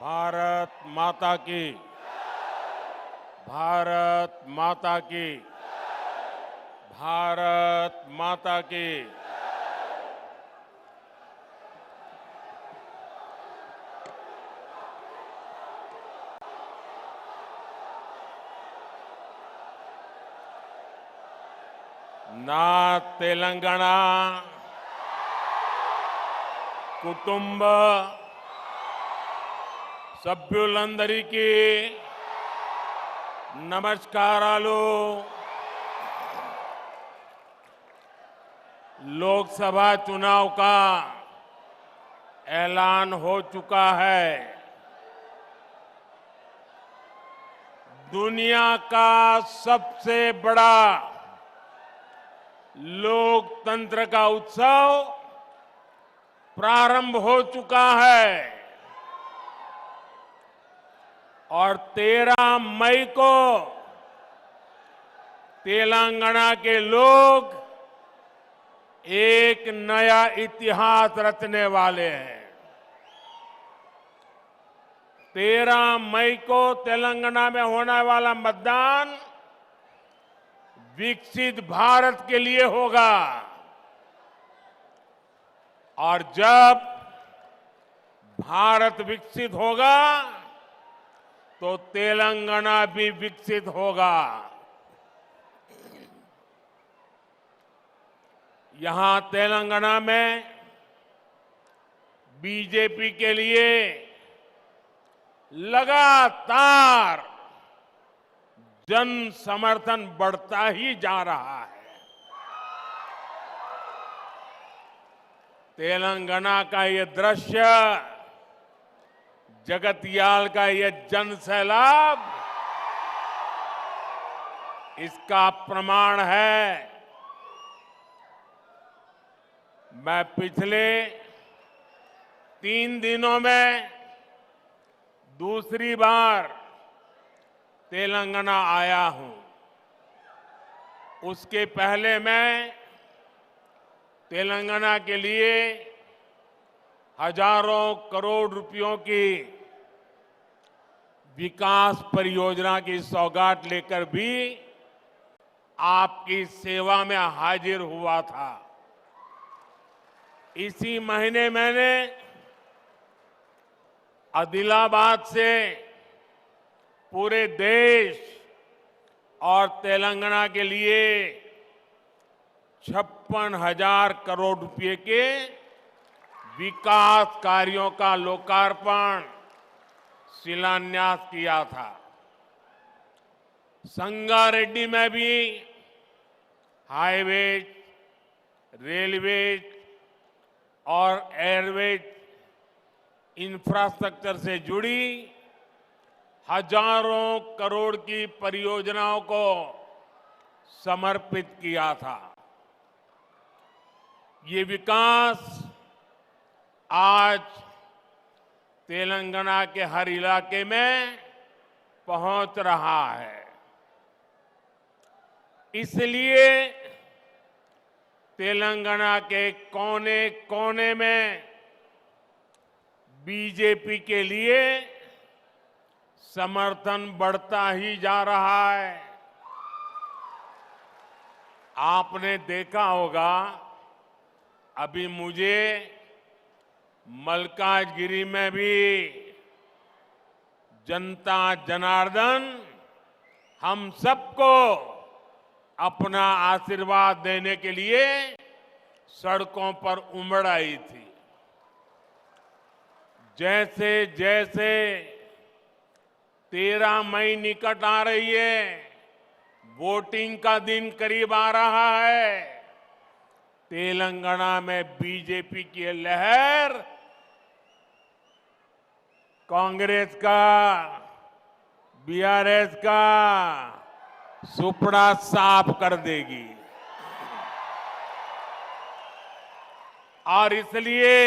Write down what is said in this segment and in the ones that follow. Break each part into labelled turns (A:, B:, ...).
A: भारत माता की। भारत माता की। भारत माता की। నా తెలంగాణ కుటుంబ సభ్యులందరికీ నమస్కారాలు। लोकसभा चुनाव का ऐलान हो चुका है। दुनिया का सबसे बड़ा लोकतंत्र का उत्सव प्रारंभ हो चुका है और 13 मई को तेलंगाना के लोग एक नया इतिहास रचने वाले हैं। 13 मई को तेलंगाना में होने वाला मतदान विकसित भारत के लिए होगा और जब भारत विकसित होगा तो तेलंगाना भी विकसित होगा। यहां तेलंगाना में बीजेपी के लिए लगातार जन समर्थन बढ़ता ही जा रहा है। तेलंगाना का ये दृश्य, जगतियाल का ये जन सैलाब इसका प्रमाण है। मैं पिछले 3 दिनों में दूसरी बार तेलंगाना आया हूं। उसके पहले मैं तेलंगाना के लिए हजारों करोड़ रुपयों की विकास परियोजना की सौगात लेकर भी आपकी सेवा में हाजिर हुआ था। इसी महीने मैंने आदिलाबाद से पूरे देश और तेलंगाना के लिए 56,000 करोड़ रुपए के विकास कार्यों का लोकार्पण, शिलान्यास किया था। संगारेड्डी में भी हाईवेज, रेलवेज और एयरवेज इंफ्रास्ट्रक्चर से जुड़ी हजारों करोड़ की परियोजनाओं को समर्पित किया था। ये विकास आज तेलंगाना के हर इलाके में पहुंच रहा है। इसलिए तेलंगाना के कोने कोने में बीजेपी के लिए समर्थन बढ़ता ही जा रहा है। आपने देखा होगा, अभी मुझे मल्काजगिरी में भी जनता जनार्दन हम सबको अपना आशीर्वाद देने के लिए सड़कों पर उमड़ आई थी। जैसे जैसे 13 मई निकट आ रही है, वोटिंग का दिन करीब आ रहा है, तेलंगाना में बीजेपी की लहर कांग्रेस का, बीआरएस का सुपड़ा साफ कर देगी। और इसलिए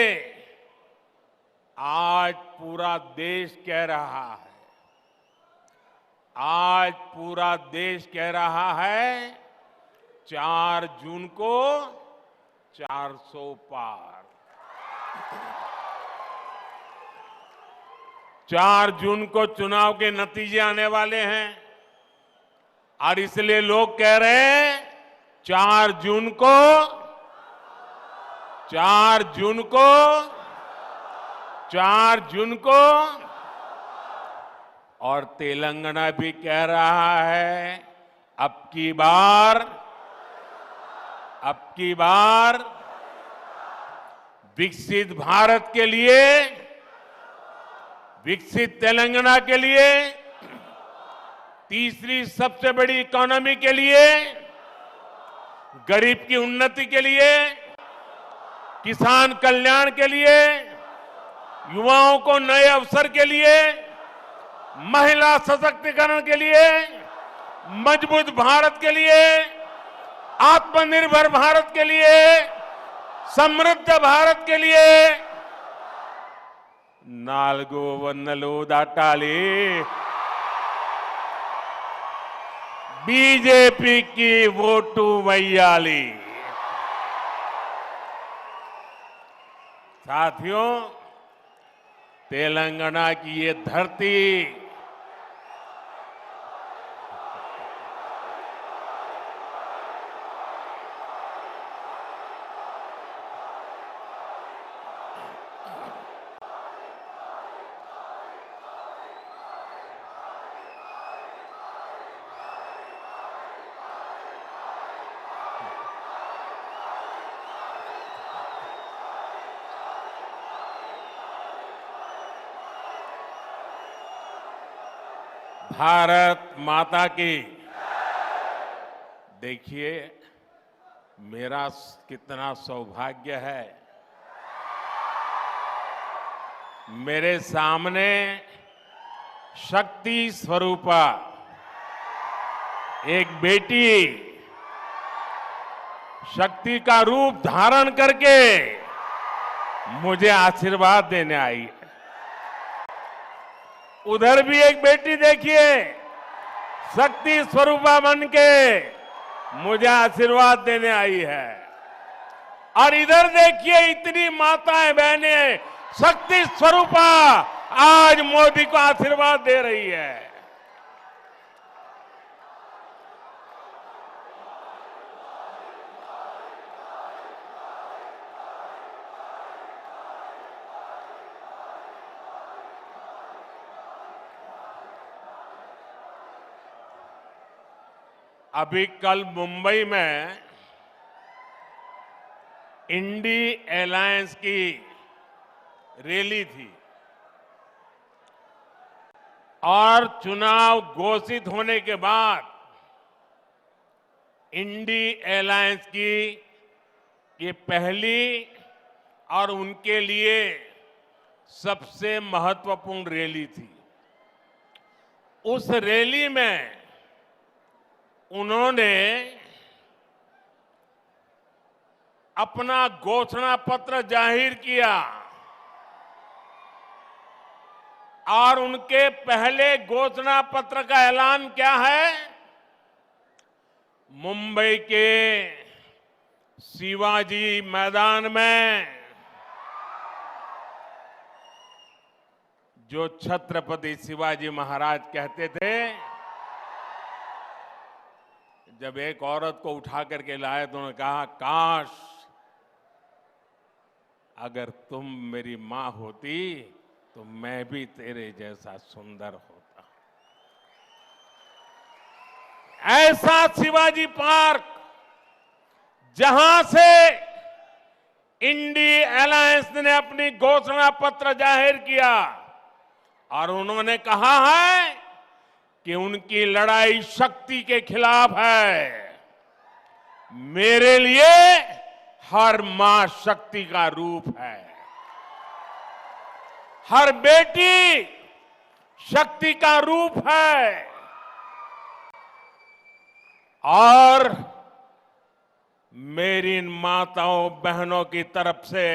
A: आज पूरा देश कह रहा है, आज पूरा देश कह रहा है 4 जून को 400 पार। 4 जून को चुनाव के नतीजे आने वाले हैं और इसलिए लोग कह रहे हैं 4 जून को 4 जून को 4 जून को और तेलंगाना भी कह रहा है अब की बार विकसित भारत के लिए, विकसित तेलंगाना के लिए, तीसरी सबसे बड़ी इकोनॉमी के लिए, गरीब की उन्नति के लिए, किसान कल्याण के लिए, युवाओं को नए अवसर के लिए, महिला सशक्तिकरण के लिए, मजबूत भारत के लिए, आत्मनिर्भर भारत के लिए, समृद्ध भारत के लिए नाल्गो वन्नलो दाटाली बीजेपी की वोटू वैयाली। साथियों, तेलंगाना की ये धरती भारत माता की। देखिए, मेरा कितना सौभाग्य है, मेरे सामने शक्ति स्वरूपा एक बेटी शक्ति का रूप धारण करके मुझे आशीर्वाद देने आई है। उधर भी एक बेटी देखिए, शक्ति स्वरूपा बन के मुझे आशीर्वाद देने आई है। और इधर देखिए, इतनी माताएं बहनें शक्ति स्वरूपा आज मोदी को आशीर्वाद दे रही है। अभी कल मुंबई में इंडी अलायंस की रैली थी और चुनाव घोषित होने के बाद इंडी अलायंस की ये पहली और उनके लिए सबसे महत्वपूर्ण रैली थी। उस रैली में उन्होंने अपना घोषणा पत्र जाहिर किया और उनके पहले घोषणा पत्र का ऐलान क्या है? मुंबई के शिवाजी मैदान में जो छत्रपति शिवाजी महाराज कहते थे, जब एक औरत को उठा करके लाए तो उन्होंने कहा, काश अगर तुम मेरी मां होती तो मैं भी तेरे जैसा सुंदर होता। ऐसा शिवाजी पार्क जहां से इंडी अलायंस ने अपनी घोषणा पत्र जाहिर किया और उन्होंने कहा है कि उनकी लड़ाई शक्ति के खिलाफ है। मेरे लिए हर मां शक्ति का रूप है, हर बेटी शक्ति का रूप है। और मेरी इन माताओं बहनों की तरफ से,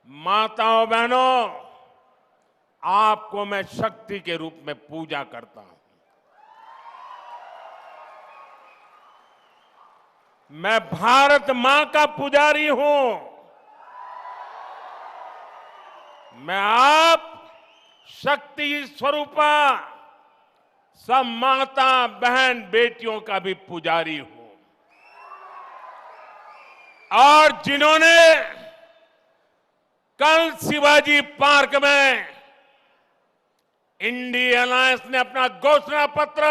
A: माताओं बहनों, आपको मैं शक्ति के रूप में पूजा करता हूं। मैं भारत मां का पुजारी हूं। मैं आप शक्ति स्वरूपा सब माता बहन बेटियों का भी पुजारी हूं। और जिन्होंने कल शिवाजी पार्क में इंडिया अलायंस ने अपना घोषणा पत्र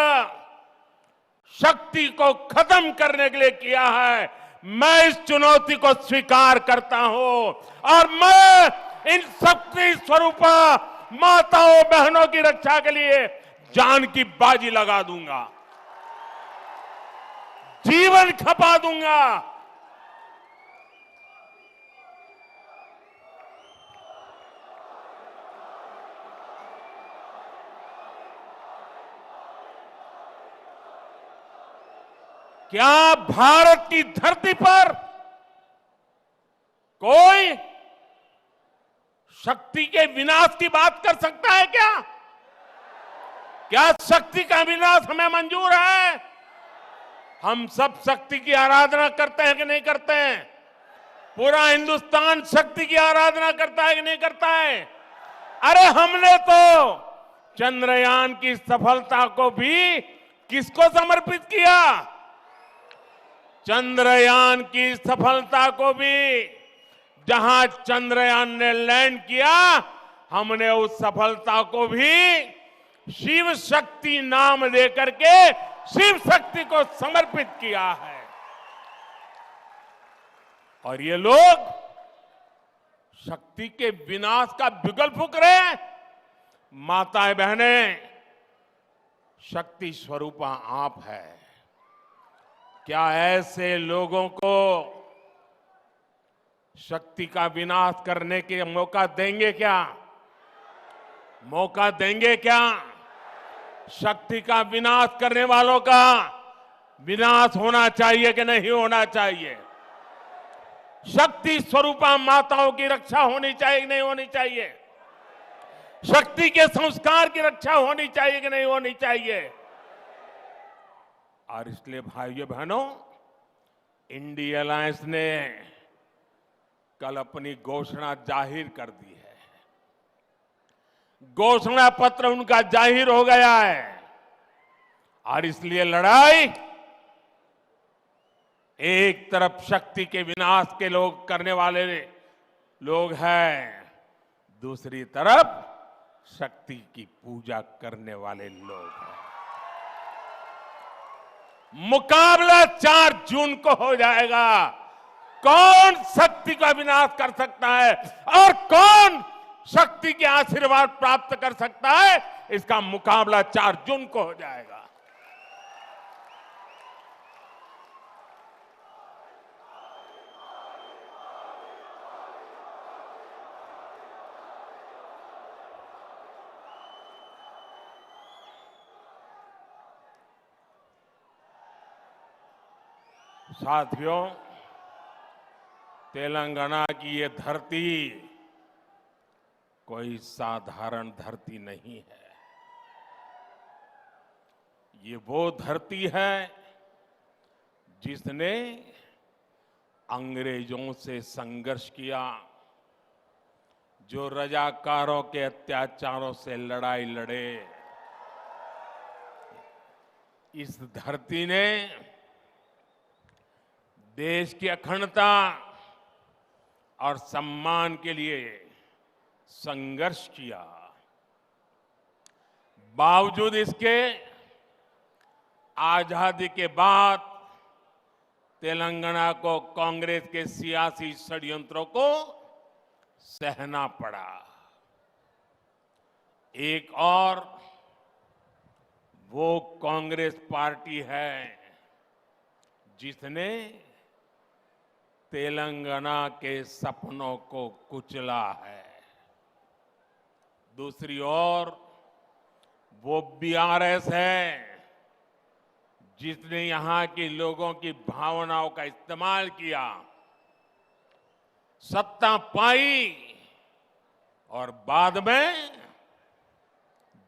A: शक्ति को खत्म करने के लिए किया है, मैं इस चुनौती को स्वीकार करता हूं और मैं इन शक्ति स्वरूपा माताओं बहनों की रक्षा के लिए जान की बाजी लगा दूंगा, जीवन खपा दूंगा। क्या भारत की धरती पर कोई शक्ति के विनाश की बात कर सकता है क्या? क्या शक्ति का विनाश हमें मंजूर है? हम सब शक्ति की आराधना करते हैं कि नहीं करते हैं? पूरा हिंदुस्तान शक्ति की आराधना करता है कि नहीं करता है? अरे हमने तो चंद्रयान की सफलता को भी किसको समर्पित किया? चंद्रयान की सफलता को भी, जहां चंद्रयान ने लैंड किया, हमने उस सफलता को भी शिव शक्ति नाम देकर के शिव शक्ति को समर्पित किया है। और ये लोग शक्ति के विनाश का बिगुल फूंक रहे हैं। माताएं बहनें, शक्ति स्वरूपा आप है। क्या ऐसे लोगों को शक्ति का विनाश करने के मौका देंगे क्या? मौका देंगे क्या? शक्ति का विनाश करने वालों का विनाश होना चाहिए कि नहीं होना चाहिए? शक्ति स्वरूपा माताओं की रक्षा होनी चाहिए कि नहीं होनी चाहिए? शक्ति के संस्कार की रक्षा होनी चाहिए कि नहीं होनी चाहिए? और इसलिए भाइयों बहनों, इंडिया अलायंस ने कल अपनी घोषणा जाहिर कर दी है। घोषणा पत्र उनका जाहिर हो गया है और इसलिए लड़ाई एक तरफ शक्ति के विनाश के लोग करने वाले लोग हैं, दूसरी तरफ शक्ति की पूजा करने वाले लोग हैं। मुकाबला 4 जून को हो जाएगा। कौन शक्ति का विनाश कर सकता है और कौन शक्ति के आशीर्वाद प्राप्त कर सकता है, इसका मुकाबला 4 जून को हो जाएगा। साथियों, तेलंगाना की ये धरती कोई साधारण धरती नहीं है। ये वो धरती है जिसने अंग्रेजों से संघर्ष किया, जो रजाकारों के अत्याचारों से लड़ाई लड़े। इस धरती ने देश की अखंडता और सम्मान के लिए संघर्ष किया। बावजूद इसके आजादी के बाद तेलंगाना को कांग्रेस के सियासी षड्यंत्रों को सहना पड़ा। एक और वो कांग्रेस पार्टी है जिसने तेलंगाना के सपनों को कुचला है। दूसरी ओर वो बीआरएस है जिसने यहां के लोगों की भावनाओं का इस्तेमाल किया, सत्ता पाई और बाद में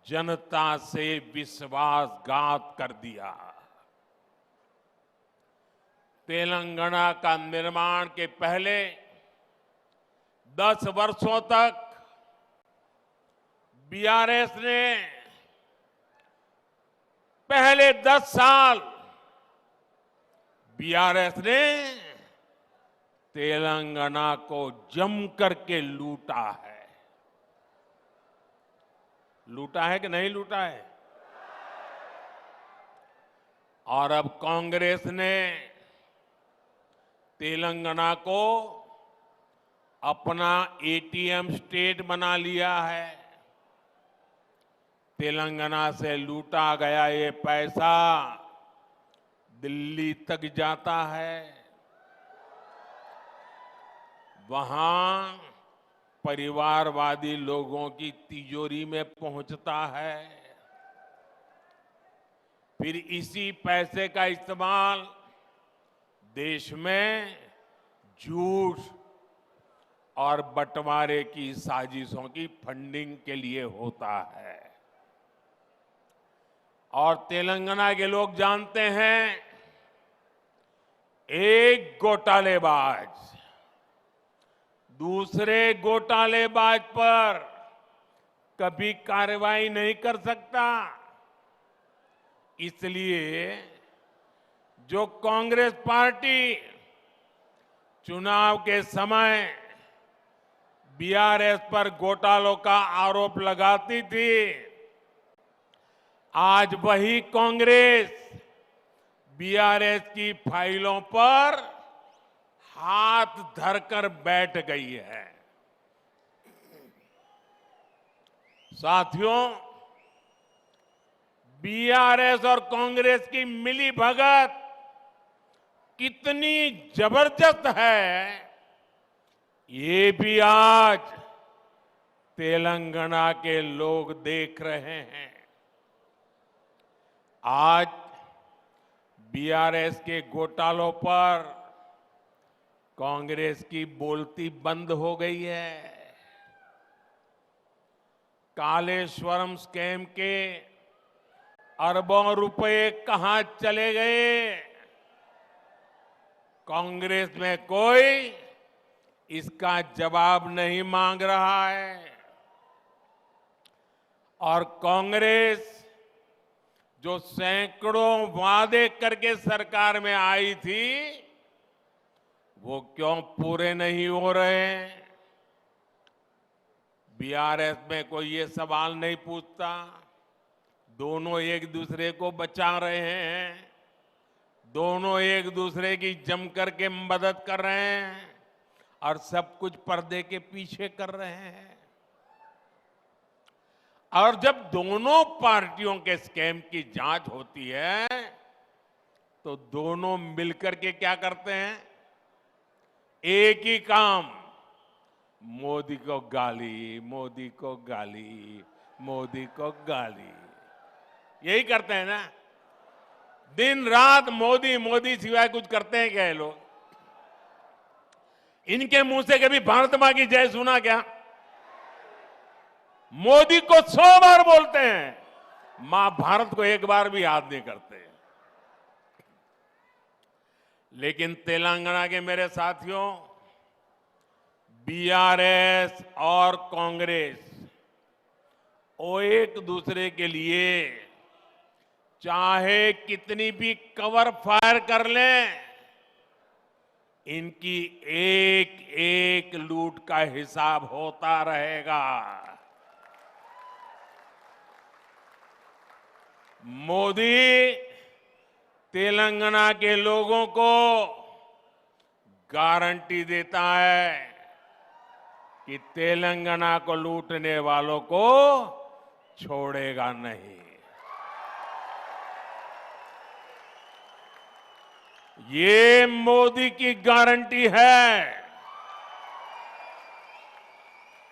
A: जनता से विश्वासघात कर दिया। तेलंगाना का निर्माण के पहले 10 वर्षों तक बीआरएस ने पहले 10 साल बीआरएस ने तेलंगाना को जम करके लूटा है। लूटा है कि नहीं लूटा है? और अब कांग्रेस ने तेलंगाना को अपना एटीएम स्टेट बना लिया है। तेलंगाना से लूटा गया ये पैसा दिल्ली तक जाता है, वहां परिवारवादी लोगों की तिजोरी में पहुंचता है। फिर इसी पैसे का इस्तेमाल देश में झूठ और बंटवारे की साजिशों की फंडिंग के लिए होता है। और तेलंगाना के लोग जानते हैं, एक घोटालेबाज दूसरे घोटालेबाज पर कभी कार्रवाई नहीं कर सकता। इसलिए जो कांग्रेस पार्टी चुनाव के समय बीआरएस पर घोटालों का आरोप लगाती थी, आज वही कांग्रेस बीआरएस की फाइलों पर हाथ धरकर बैठ गई है। साथियों, बीआरएस और कांग्रेस की मिली भगत कितनी जबरदस्त है, ये भी आज तेलंगाना के लोग देख रहे हैं। आज बीआरएस के घोटालों पर कांग्रेस की बोलती बंद हो गई है। कालेश्वरम स्कैम के अरबों रुपए कहां चले गए? कांग्रेस में कोई इसका जवाब नहीं मांग रहा है। और कांग्रेस जो सैकड़ों वादे करके सरकार में आई थी, वो क्यों पूरे नहीं हो रहे हैं? बीआरएस में कोई ये सवाल नहीं पूछता। दोनों एक दूसरे को बचा रहे हैं, दोनों एक दूसरे की जम करके मदद कर रहे हैं और सब कुछ पर्दे के पीछे कर रहे हैं। और जब दोनों पार्टियों के स्कैम की जांच होती है, तो दोनों मिलकर के क्या करते हैं? एक ही काम, मोदी को गाली, मोदी को गाली, मोदी को गाली, यही करते हैं ना। दिन रात मोदी मोदी सिवाय कुछ करते हैं क्या ये लोग? इनके मुंह से कभी भारत मां की जय सुना क्या? मोदी को 100 बार बोलते हैं, मां भारत को एक बार भी याद नहीं करते। लेकिन तेलंगाना के मेरे साथियों, बीआरएस और कांग्रेस वो एक दूसरे के लिए चाहे कितनी भी कवर फायर कर लें, इनकी एक एक लूट का हिसाब होता रहेगा। मोदी तेलंगाना के लोगों को गारंटी देता है कि तेलंगाना को लूटने वालों को छोड़ेगा नहीं। ये मोदी की गारंटी है।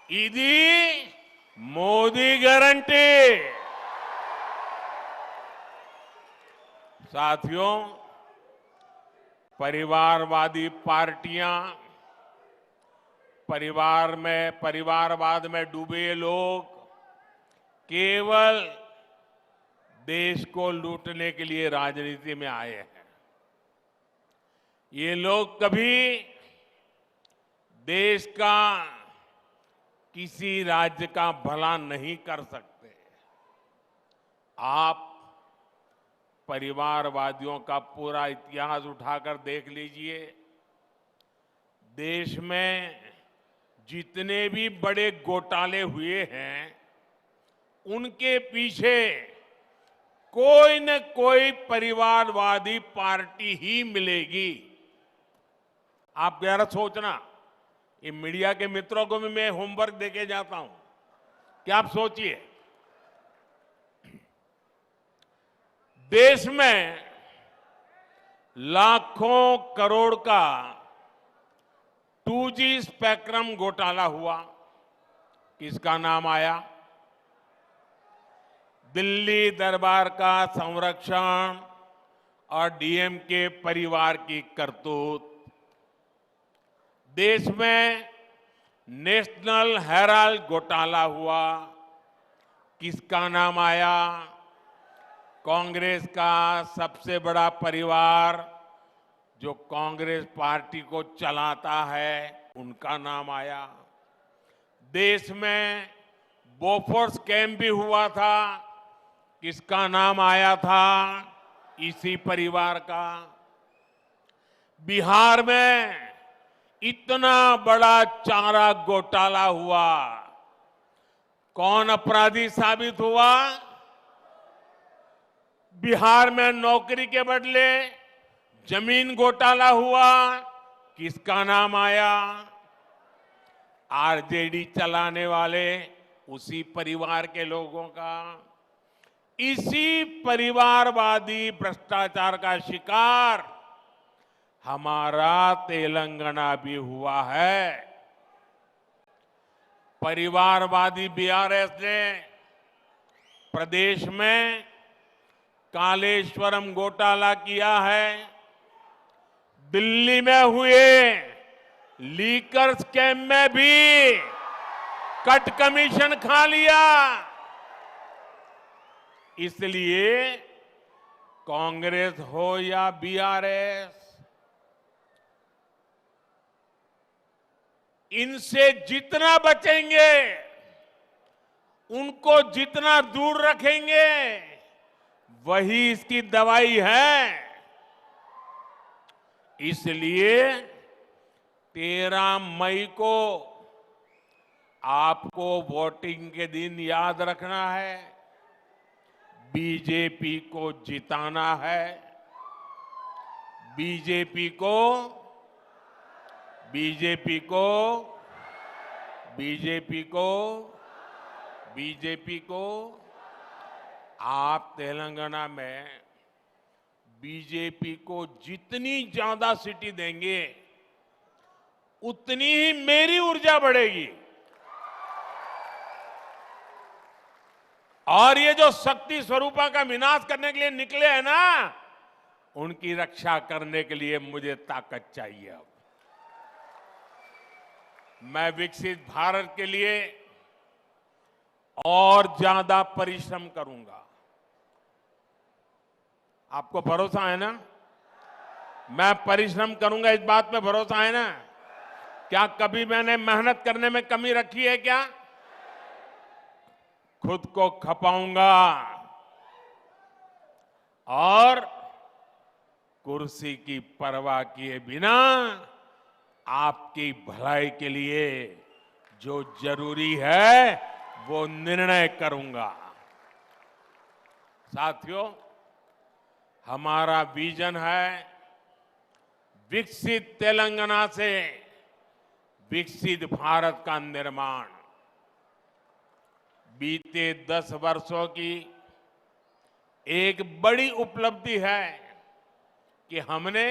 A: इदी मोदी गारंटी। साथियों, परिवारवादी पार्टियां, परिवारवाद में डूबे लोग केवल देश को लूटने के लिए राजनीति में आए हैं। ये लोग कभी देश का किसी राज्य का भला नहीं कर सकते। आप परिवारवादियों का पूरा इतिहास उठाकर देख लीजिए। देश में जितने भी बड़े घोटाले हुए हैं, उनके पीछे कोई न कोई परिवारवादी पार्टी ही मिलेगी। आप जरा सोचना, ये मीडिया के मित्रों को भी मैं होमवर्क देके जाता हूं कि आप सोचिए, देश में लाखों करोड़ का 2G स्पेक्ट्रम घोटाला हुआ, किसका नाम आया? दिल्ली दरबार का संरक्षण और डीएमके परिवार की करतूत। देश में नेशनल हेराल्ड घोटाला हुआ, किसका नाम आया? कांग्रेस का सबसे बड़ा परिवार जो कांग्रेस पार्टी को चलाता है, उनका नाम आया। देश में बोफोर्स स्कैम भी हुआ था, किसका नाम आया था? इसी परिवार का। बिहार में इतना बड़ा चारा घोटाला हुआ, कौन अपराधी साबित हुआ? बिहार में नौकरी के बदले जमीन घोटाला हुआ, किसका नाम आया? आरजेडी चलाने वाले उसी परिवार के लोगों का। इसी परिवारवादी भ्रष्टाचार का शिकार हमारा तेलंगाना भी हुआ है। परिवारवादी बीआरएस ने प्रदेश में कालेश्वरम घोटाला किया है। दिल्ली में हुए लीकर स्कैम में भी कट कमीशन खा लिया। इसलिए कांग्रेस हो या बीआरएस, इनसे जितना बचेंगे, उनको जितना दूर रखेंगे, वही इसकी दवाई है। इसलिए 13 मई को आपको वोटिंग के दिन याद रखना है, बीजेपी को जिताना है। बीजेपी को बीजेपी को बीजेपी को बीजेपी को आप तेलंगाना में बीजेपी को जितनी ज्यादा सीटें देंगे, उतनी ही मेरी ऊर्जा बढ़ेगी। और ये जो शक्ति स्वरूपा का विनाश करने के लिए निकले हैं ना, उनकी रक्षा करने के लिए मुझे ताकत चाहिए। अब मैं विकसित भारत के लिए और ज्यादा परिश्रम करूंगा। आपको भरोसा है ना? मैं परिश्रम करूंगा, इस बात पे भरोसा है ना? क्या कभी मैंने मेहनत करने में कमी रखी है क्या? खुद को खपाऊंगा और कुर्सी की परवाह किए बिना आपकी भलाई के लिए जो जरूरी है वो निर्णय करूंगा। साथियों, हमारा विजन है विकसित तेलंगाना से विकसित भारत का निर्माण। बीते 10 वर्षों की एक बड़ी उपलब्धि है कि हमने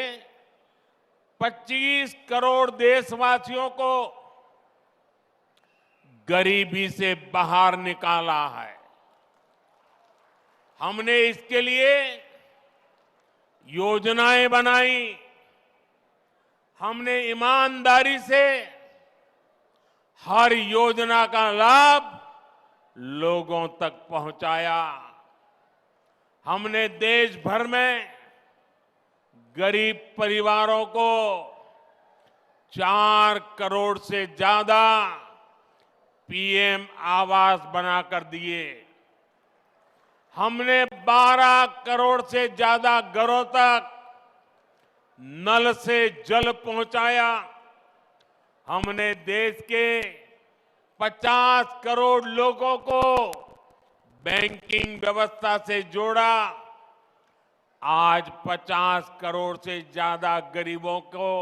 A: 25 करोड़ देशवासियों को गरीबी से बाहर निकाला है। हमने इसके लिए योजनाएं बनाई, हमने ईमानदारी से हर योजना का लाभ लोगों तक पहुंचाया। हमने देश भर में गरीब परिवारों को 4 करोड़ से ज्यादा पीएम आवास बनाकर दिए। हमने 12 करोड़ से ज्यादा घरों तक नल से जल पहुंचाया। हमने देश के 50 करोड़ लोगों को बैंकिंग व्यवस्था से जोड़ा। आज 50 करोड़ से ज्यादा गरीबों को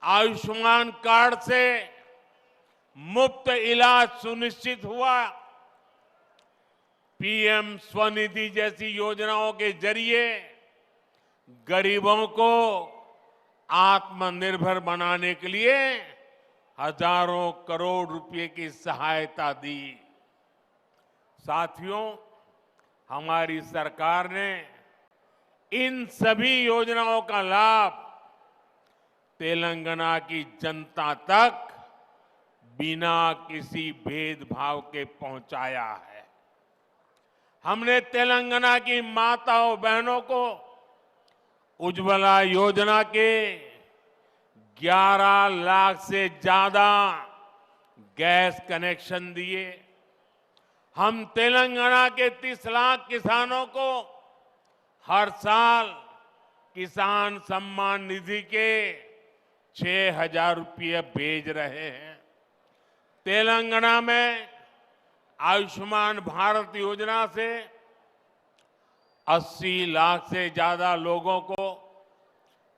A: आयुष्मान कार्ड से मुफ्त इलाज सुनिश्चित हुआ। पीएम स्वनिधि जैसी योजनाओं के जरिए गरीबों को आत्मनिर्भर बनाने के लिए हजारों करोड़ रुपए की सहायता दी। साथियों, हमारी सरकार ने इन सभी योजनाओं का लाभ तेलंगाना की जनता तक बिना किसी भेदभाव के पहुंचाया है। हमने तेलंगाना की माताओं बहनों को उज्ज्वला योजना के 11 लाख से ज्यादा गैस कनेक्शन दिए। हम तेलंगाना के 30 लाख किसानों को हर साल किसान सम्मान निधि के 6,000 रुपये भेज रहे हैं। तेलंगाना में आयुष्मान भारत योजना से 80 लाख से ज्यादा लोगों को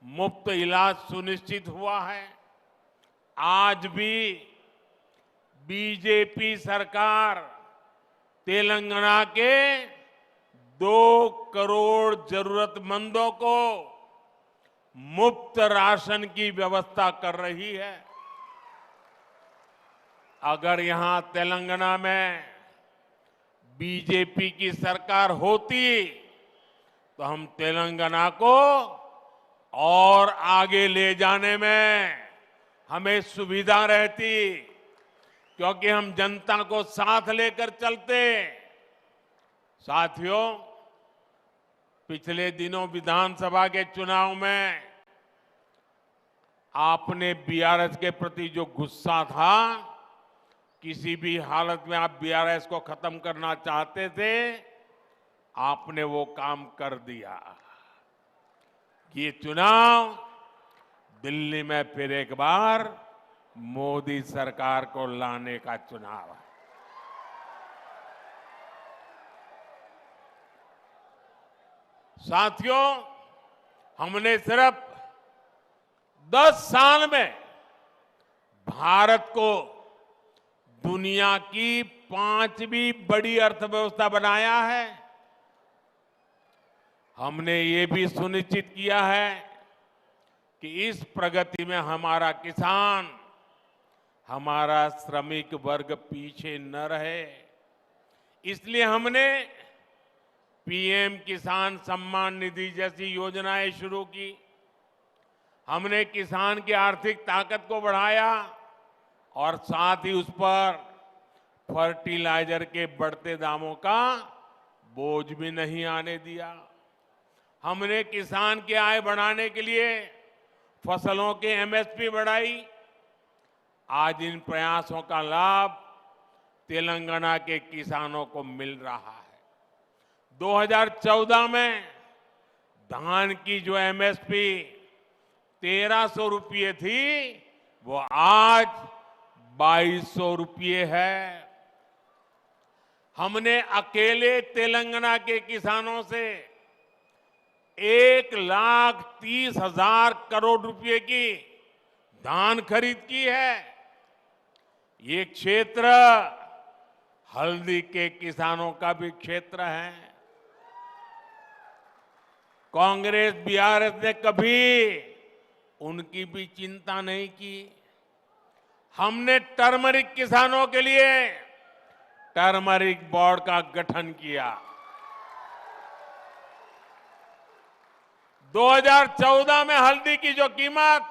A: मुफ्त इलाज सुनिश्चित हुआ है। आज भी बीजेपी सरकार तेलंगाना के 2 करोड़ जरूरतमंदों को मुफ्त राशन की व्यवस्था कर रही है। अगर यहां तेलंगाना में बीजेपी की सरकार होती तो हम तेलंगाना को और आगे ले जाने में हमें सुविधा रहती, क्योंकि हम जनता को साथ लेकर चलते। साथियों, पिछले दिनों विधानसभा के चुनाव में आपने बीआरएस के प्रति जो गुस्सा था, किसी भी हालत में आप बीआरएस को खत्म करना चाहते थे, आपने वो काम कर दिया। ये चुनाव दिल्ली में फिर एक बार मोदी सरकार को लाने का चुनाव है। साथियों, हमने सिर्फ 10 साल में भारत को दुनिया की 5वीं बड़ी अर्थव्यवस्था बनाया है। हमने ये भी सुनिश्चित किया है कि इस प्रगति में हमारा किसान, हमारा श्रमिक वर्ग पीछे न रहे। इसलिए हमने पीएम किसान सम्मान निधि जैसी योजनाएं शुरू की। हमने किसान की आर्थिक ताकत को बढ़ाया और साथ ही उस पर फर्टिलाइजर के बढ़ते दामों का बोझ भी नहीं आने दिया। हमने किसान की आय बढ़ाने के लिए फसलों के एमएसपी बढ़ाई। आज इन प्रयासों का लाभ तेलंगाना के किसानों को मिल रहा है। 2014 में धान की जो एमएसपी 1300 रुपये थी, वो आज 2200 रुपये है। हमने अकेले तेलंगाना के किसानों से 1,30,000 करोड़ रुपए की धान खरीद की है। ये क्षेत्र हल्दी के किसानों का भी क्षेत्र है। कांग्रेस बीआरएस ने कभी उनकी भी चिंता नहीं की। हमने टर्मरिक किसानों के लिए टर्मरिक बोर्ड का गठन किया। 2014 में हल्दी की जो कीमत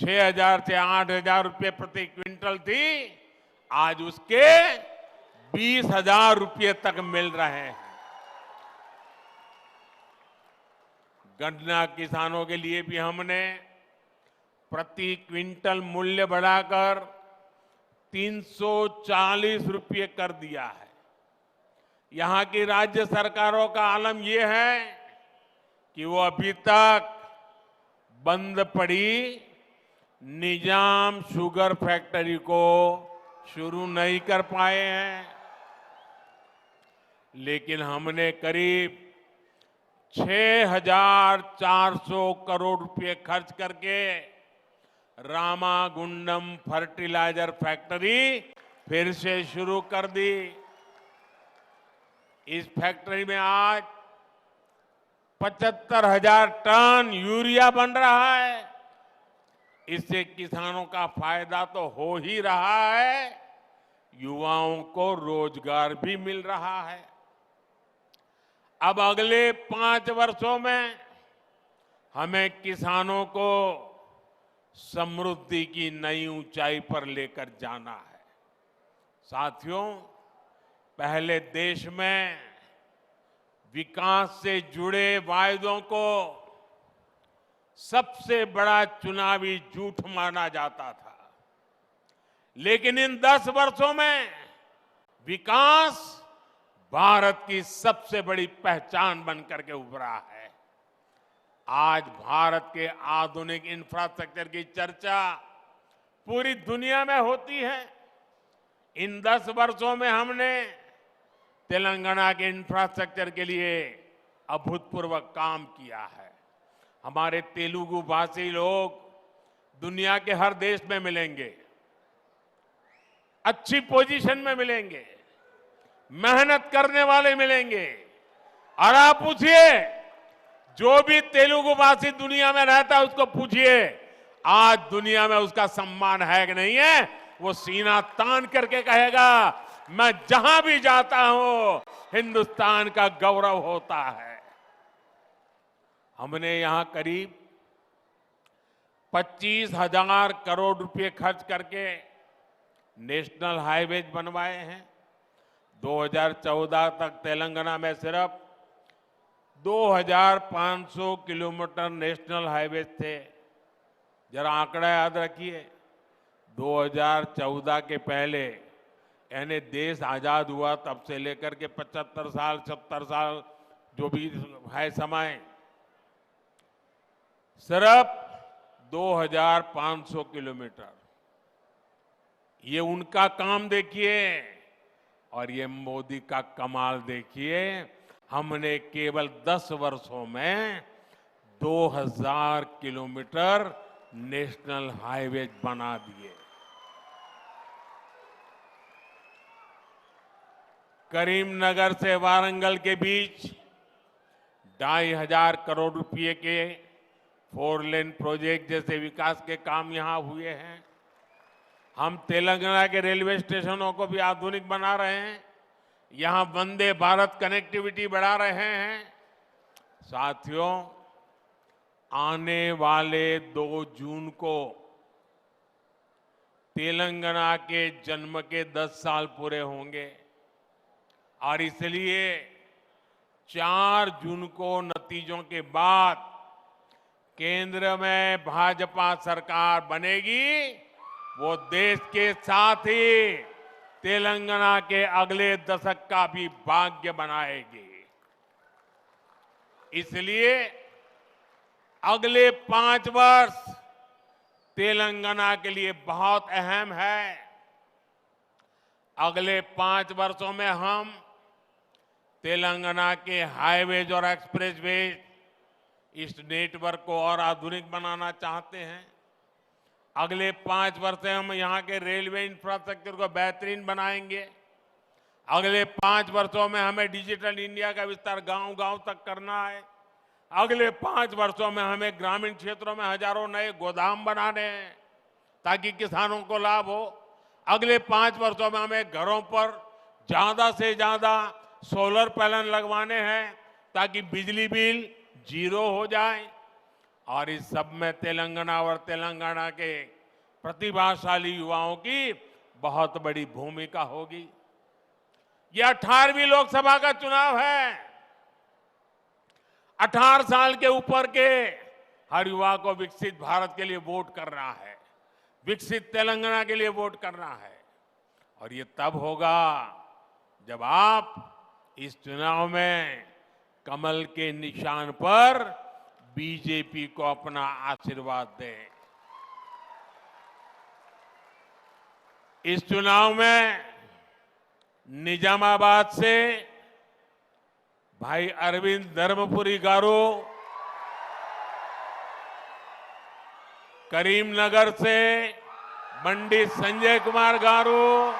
A: 6,000 से 8,000 रुपये प्रति क्विंटल थी, आज उसके 20,000 रुपये तक मिल रहे हैं। गन्ना किसानों के लिए भी हमने प्रति क्विंटल मूल्य बढ़ाकर 340 रुपये कर दिया है। यहां की राज्य सरकारों का आलम यह है कि वो अभी तक बंद पड़ी निजाम शुगर फैक्ट्री को शुरू नहीं कर पाए हैं, लेकिन हमने करीब 6,400 करोड़ रुपए खर्च करके रामागुंडम फर्टिलाइजर फैक्ट्री फिर से शुरू कर दी। इस फैक्ट्री में आज 75,000 टन यूरिया बन रहा है। इससे किसानों का फायदा तो हो ही रहा है, युवाओं को रोजगार भी मिल रहा है। अब अगले 5 वर्षों में हमें किसानों को समृद्धि की नई ऊंचाई पर लेकर जाना है। साथियों, पहले देश में विकास से जुड़े वायदों को सबसे बड़ा चुनावी झूठ माना जाता था, लेकिन इन 10 वर्षों में विकास भारत की सबसे बड़ी पहचान बनकर के उभरा है। आज भारत के आधुनिक इंफ्रास्ट्रक्चर की चर्चा पूरी दुनिया में होती है। इन 10 वर्षों में हमने तेलंगाना के इंफ्रास्ट्रक्चर के लिए अभूतपूर्व काम किया है। हमारे तेलुगु भाषी लोग दुनिया के हर देश में मिलेंगे, अच्छी पोजीशन में मिलेंगे, मेहनत करने वाले मिलेंगे। और आप पूछिए, जो भी तेलुगु भाषी दुनिया में रहता है उसको पूछिए, आज दुनिया में उसका सम्मान है कि नहीं है। वो सीना तान करके कहेगा, मैं जहां भी जाता हूं हिंदुस्तान का गौरव होता है। हमने यहां करीब 25,000 करोड़ रुपए खर्च करके नेशनल हाईवेज बनवाए हैं। 2014 तक तेलंगाना में सिर्फ 2,500 किलोमीटर नेशनल हाईवे थे। जरा आंकड़ा याद रखिए, 2014 के पहले यानी देश आजाद हुआ तब से लेकर के 75 साल 70 साल जो भी है समय, सिर्फ 2,500 किलोमीटर। ये उनका काम देखिए और ये मोदी का कमाल देखिए। हमने केवल 10 वर्षों में 2,000 किलोमीटर नेशनल हाईवे बना दिए। करीमनगर से वारंगल के बीच 2,500 करोड़ रुपए के 4 लेन प्रोजेक्ट जैसे विकास के काम यहां हुए हैं। हम तेलंगाना के रेलवे स्टेशनों को भी आधुनिक बना रहे हैं, यहां वंदे भारत कनेक्टिविटी बढ़ा रहे हैं। साथियों, आने वाले 2 जून को तेलंगाना के जन्म के 10 साल पूरे होंगे और इसलिए 4 जून को नतीजों के बाद केंद्र में भाजपा सरकार बनेगी। वो देश के साथ ही तेलंगाना के अगले दशक का भी भाग्य बनाएगी। इसलिए अगले 5 वर्ष तेलंगाना के लिए बहुत अहम है। अगले 5 वर्षों में हम तेलंगाना के हाईवेज और एक्सप्रेसवेज इस नेटवर्क को और आधुनिक बनाना चाहते हैं। अगले 5 वर्ष में हम यहाँ के रेलवे इंफ्रास्ट्रक्चर को बेहतरीन बनाएंगे। अगले 5 वर्षों में हमें डिजिटल इंडिया का विस्तार गांव-गांव तक करना है। अगले 5 वर्षों में हमें ग्रामीण क्षेत्रों में हजारों नए गोदाम बनाने हैं ताकि किसानों को लाभ हो। अगले 5 वर्षों में हमें घरों पर ज्यादा से ज्यादा सोलर पैनल लगवाने हैं ताकि बिजली बिल 0 हो जाए। और इस सब में तेलंगाना और तेलंगाना के प्रतिभाशाली युवाओं की बहुत बड़ी भूमिका होगी। यह 18वीं लोकसभा का चुनाव है। 18 साल के ऊपर के हर युवा को विकसित भारत के लिए वोट करना है, विकसित तेलंगाना के लिए वोट करना है। और ये तब होगा जब आप इस चुनाव में कमल के निशान पर बीजेपी को अपना आशीर्वाद दें। इस चुनाव में निजामाबाद से भाई अरविंद धर्मपुरी गारू, करीमनगर से पंडित संजय कुमार गारू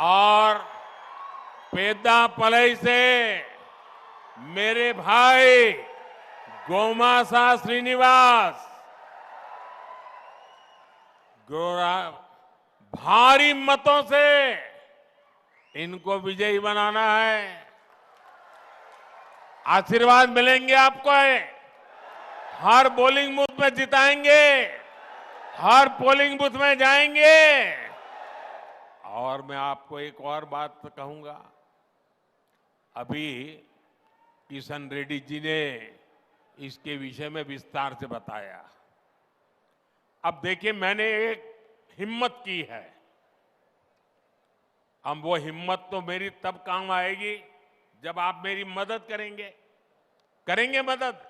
A: और पेद्दापलई से मेरे भाई गोमासा श्रीनिवास भारी मतों से इनको विजयी बनाना है। आशीर्वाद मिलेंगे आपको, हर पोलिंग बूथ में जिताएंगे, हर पोलिंग बूथ में जाएंगे। और मैं आपको एक और बात कहूंगा, अभी किशन रेड्डी जी ने इसके विषय में विस्तार से बताया। अब देखिए, मैंने एक हिम्मत की है। अब वो हिम्मत तो मेरी तब काम आएगी जब आप मेरी मदद करेंगे मदद।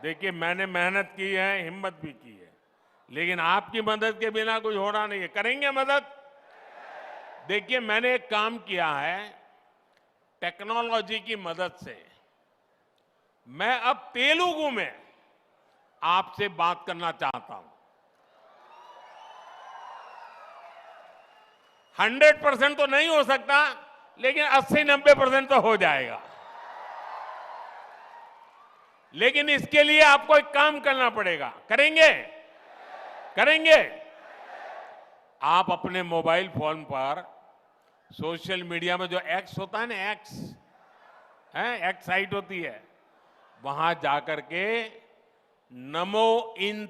A: देखिए, मैंने मेहनत की है, हिम्मत भी की है, लेकिन आपकी मदद के बिना कुछ होना नहीं है। करेंगे मदद? देखिए, मैंने एक काम किया है, टेक्नोलॉजी की मदद से मैं अब तेलुगु में आपसे बात करना चाहता हूं। 100% तो नहीं हो सकता, लेकिन 80-90% तो हो जाएगा। लेकिन इसके लिए आपको एक काम करना पड़ेगा। करेंगे? आप अपने मोबाइल फोन पर सोशल मीडिया में जो एक्स होता है ना, एक्स साइट होती है, वहां जाकर के नमो इन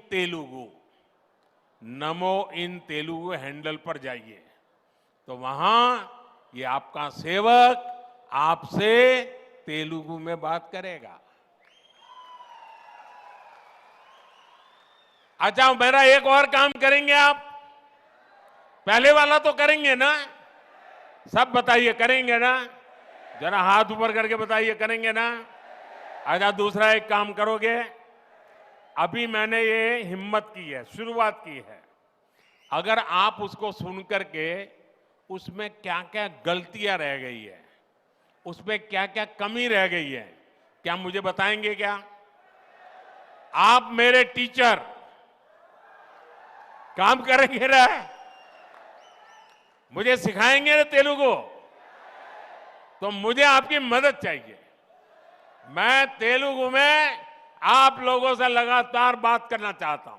A: तेलुगु हैंडल पर जाइए, तो वहां ये आपका सेवक आपसे तेलुगु में बात करेगा। अच्छा, मेरा एक और काम करेंगे आप? पहले वाला तो करेंगे ना? सब बताइए, करेंगे ना? जरा हाथ ऊपर करके बताइए, करेंगे ना? अच्छा, दूसरा एक काम करोगे? अभी मैंने ये हिम्मत की है, शुरुआत की है। अगर आप उसको सुन करके उसमें क्या क्या गलतियां रह गई है, उसमें क्या क्या कमी रह गई है, क्या मुझे बताएंगे क्या? आप मेरे टीचर काम करेंगे ना? मुझे सिखाएंगे ना तेलुगु? तो मुझे आपकी मदद चाहिए। मैं तेलुगु में आप लोगों से लगातार बात करना चाहता हूं,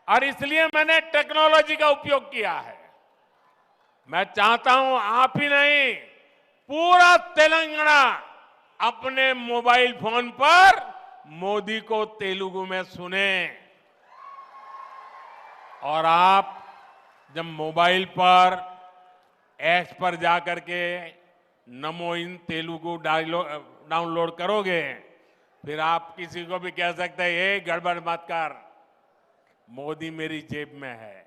A: और इसलिए मैंने टेक्नोलॉजी का उपयोग किया है। मैं चाहता हूं आप ही नहीं, पूरा तेलंगाना अपने मोबाइल फोन पर मोदी को तेलुगु में सुने। और आप जब मोबाइल पर एक्स पर जाकर के नमो इन तेलुगु डाउनलोड करोगे, फिर आप किसी को भी कह सकते हैं, ये गड़बड़ मत कर, मोदी मेरी जेब में है।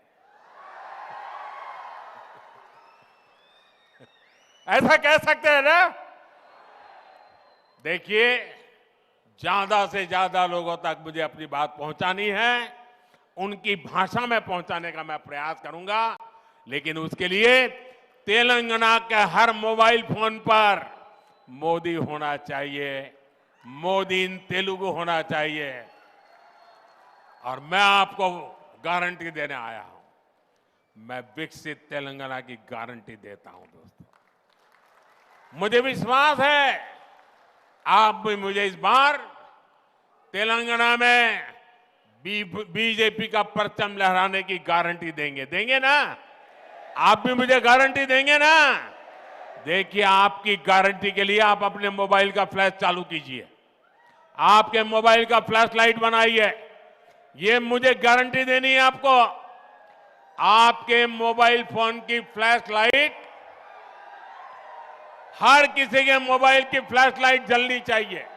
A: ऐसा कह सकते हैं ना? देखिए, ज्यादा से ज्यादा लोगों तक मुझे अपनी बात पहुंचानी है, उनकी भाषा में पहुंचाने का मैं प्रयास करूंगा। लेकिन उसके लिए तेलंगाना के हर मोबाइल फोन पर मोदी होना चाहिए, मोदी इन तेलुगु होना चाहिए। और मैं आपको गारंटी देने आया हूं, मैं विकसित तेलंगाना की गारंटी देता हूं दोस्तों। मुझे विश्वास है आप भी मुझे इस बार तेलंगाना में बीजेपी का परचम लहराने की गारंटी देंगे ना? आप भी मुझे गारंटी देंगे ना? देखिए, आपकी गारंटी के लिए आप अपने मोबाइल का फ्लैश चालू कीजिए, आपके मोबाइल का फ्लैश लाइट बनाइए। ये मुझे गारंटी देनी है आपको। आपके मोबाइल फोन की फ्लैश लाइट, हर किसी के मोबाइल की फ्लैश लाइट जलनी चाहिए।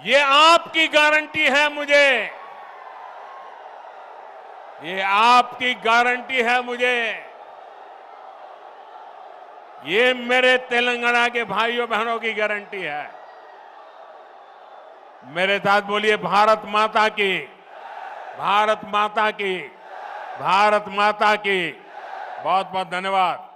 A: ये आपकी गारंटी है मुझे। ये आपकी गारंटी है मुझे। ये मेरे तेलंगाना के भाइयों बहनों की गारंटी है। मेरे साथ बोलिए भारत माता की, भारत माता की, भारत माता की। बहुत बहुत धन्यवाद।